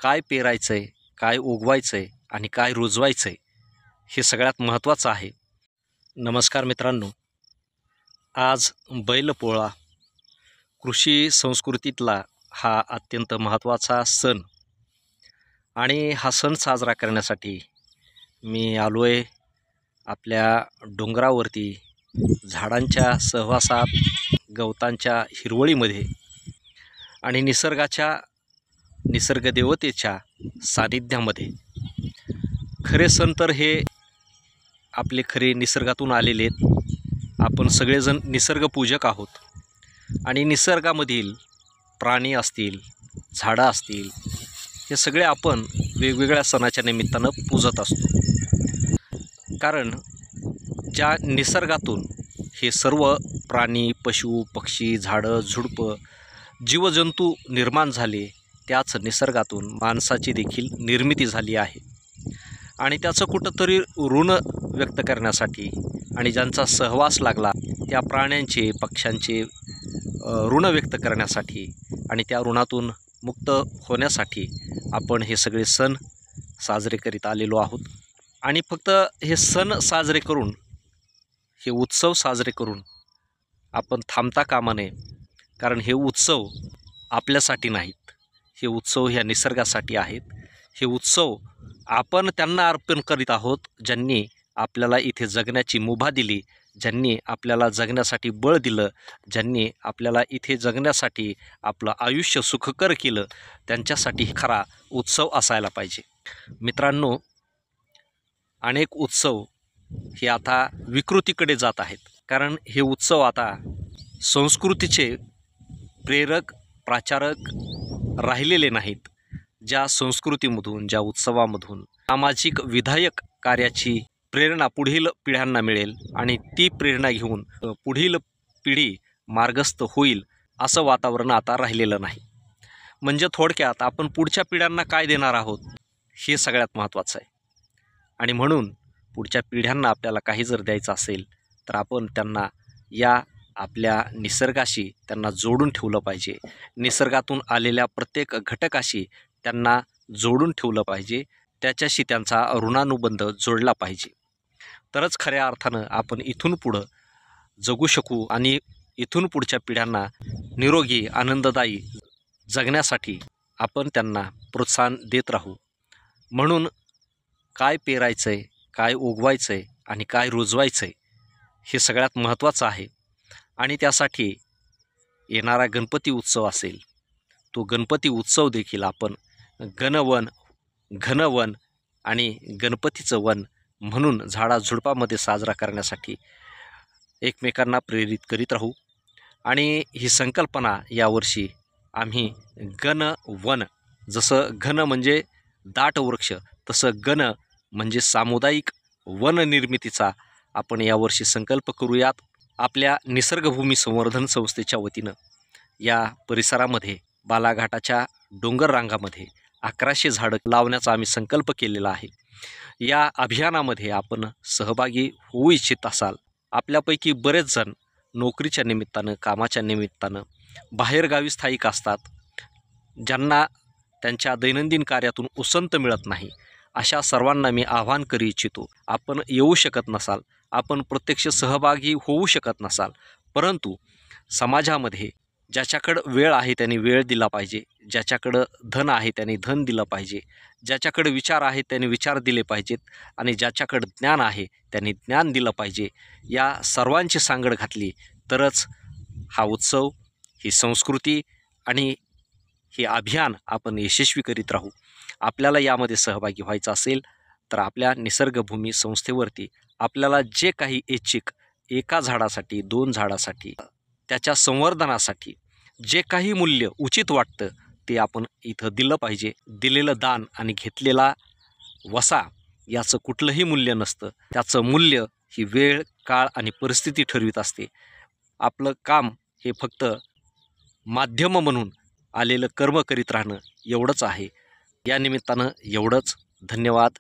काय पेरायचं आहे, काय उगवायचं आहे आणि काय रुजवायचं आहे हे सगळ्यात महत्त्वाचं आहे. नमस्कार मित्रांनो, आज बैलपोळा कृषी संस्कृतीतला हा अत्यंत महत्त्वाचा सण आणि हा सण साजरा करण्यासाठी मी आलो आहे आपल्या डोंगरावरती झाडांच्या सहवासात, गवतांच्या हिरवळीमध्ये आणि निसर्गदेवतेच्या सानिध्यामध्ये. खरे सण तर हे आपले खरे निसर्गातून आलेले आहेत. आपण सगळेजण निसर्गपूजक आहोत आणि निसर्गामधील प्राणी असतील, झाडं असतील, हे सगळे आपण वेगवेगळ्या सणाच्या निमित्तानं पूजत असतो. कारण ज्या निसर्गातून हे सर्व प्राणी, पशु, पक्षी, झाडं, झुडपं, जीवजंतू निर्माण झाले, त्याच निसर्गातून माणसाची देखील निर्मिती झाली आहे. आणि त्याचं कुठंतरी ऋण व्यक्त करण्यासाठी आणि ज्यांचा सहवास लागला त्या प्राण्यांचे, पक्ष्यांचे ऋण व्यक्त करण्यासाठी आणि त्या ऋणातून मुक्त होण्यासाठी आपण हे सगळे सण साजरे करीत आलेलो आहोत. आणि फक्त हे सण साजरे करून, हे उत्सव साजरे करून आपण थांबता कामा नये. कारण हे उत्सव आपल्यासाठी नाहीत, हे उत्सव ह्या निसर्गासाठी आहेत. हे उत्सव आपण त्यांना अर्पण करीत आहोत ज्यांनी आपल्याला इथे जगण्याची मुभा दिली, ज्यांनी आपल्याला जगण्यासाठी बळ दिलं, ज्यांनी आपल्याला इथे जगण्यासाठी आपलं आयुष्य सुखकर केलं, त्यांच्यासाठी खरा उत्सव असायला पाहिजे. मित्रांनो, अनेक उत्सव हे आता विकृतीकडे जात आहेत. कारण हे उत्सव आता संस्कृतीचे प्रेरक, प्राचारक राहिलेले नाहीत. ज्या संस्कृतीमधून, ज्या उत्सवामधून सामाजिक विधायक कार्याची प्रेरणा पुढील पिढ्यांना मिळेल आणि ती प्रेरणा घेऊन पुढील पिढी मार्गस्थ होईल, असं वातावरण आता राहिलेलं नाही. म्हणजे थोडक्यात आपण पुढच्या पिढ्यांना काय देणार आहोत हे सगळ्यात महत्त्वाचं आहे. आणि म्हणून पुढच्या पिढ्यांना आपल्याला काही जर द्यायचं असेल तर आपण त्यांना या आपल्या निसर्गाशी त्यांना जोडून ठेवलं पाहिजे. निसर्गातून आलेल्या प्रत्येक घटकाशी त्यांना जोडून ठेवलं पाहिजे. त्याच्याशी त्यांचा ऋणानुबंध जोडला पाहिजे. तरच खऱ्या अर्थानं आपण इथून पुढं जगू शकू आणि इथून पुढच्या पिढ्यांना निरोगी, आनंददायी जगण्यासाठी आपण त्यांना प्रोत्साहन देत राहू. म्हणून काय पेरायचं आहे, काय उगवायचं आहे आणि काय रुजवायचं आहे हे सगळ्यात महत्त्वाचं आहे. आणि त्यासाठी येणारा गणपती उत्सव असेल, तो गणपती उत्सव देखील आपण घनवन आणि गणपतीचं वन म्हणून झाडाझुडपामध्ये साजरा करण्यासाठी एकमेकांना प्रेरित करीत राहू. आणि ही संकल्पना यावर्षी आम्ही वन, जसं घन म्हणजे दाट वृक्ष, तसं गण म्हणजे सामुदायिक वन निर्मितीचा आपण यावर्षी संकल्प करूयात. आपल्या निसर्गभूमी संवर्धन संस्थेच्या वतीनं या परिसरामध्ये, बालाघाटाच्या डोंगर रांगामध्ये 1100 झाडं लावण्याचा आम्ही संकल्प केलेला आहे. या अभियानामध्ये आपण सहभागी होऊ इच्छित असाल, आपल्यापैकी बरेच जण नोकरीच्या निमित्तानं, कामाच्या निमित्तानं बाहेरगावी स्थायिक असतात, ज्यांना त्यांच्या दैनंदिन कार्यातून उसंत मिळत नाही, अशा सर्वांना मी आवाहन करू इच्छितो. आपण येऊ शकत नसाल, आपण प्रत्यक्ष सहभागी होऊ शकत नसाल, परंतु समाजामध्ये ज्याच्याकडं वेळ आहे त्यांनी वेळ दिला पाहिजे, ज्याच्याकडं धन आहे त्यांनी धन दिलं पाहिजे, ज्याच्याकडे विचार आहेत त्यांनी विचार दिले पाहिजेत आणि ज्याच्याकडं ज्ञान आहे त्यांनी ज्ञान दिलं पाहिजे. या सर्वांची सांगड घातली तरच हा उत्सव, ही संस्कृती आणि हे अभियान आपण यशस्वी करीत राहू. आपल्याला यामध्ये सहभागी व्हायचं असेल तर आपल्या निसर्गभूमी संस्थेवरती आपल्याला जे काही ऐच्छिक, एका झाडासाठी, 2 झाडासाठी, त्याच्या संवर्धनासाठी जे काही मूल्य उचित वाटतं ते आपण इथं दिलं पाहिजे. दिलेलं दान आणि घेतलेला वसा याचं कुठलंही मूल्य नसतं. त्याचं मूल्य ही वेळ, काळ आणि परिस्थिती ठरवित असते. आपलं काम हे फक्त माध्यम म्हणून आलेलं कर्म करीत राहणं एवढंच आहे. या निमित्तानं एवढंच. धन्यवाद.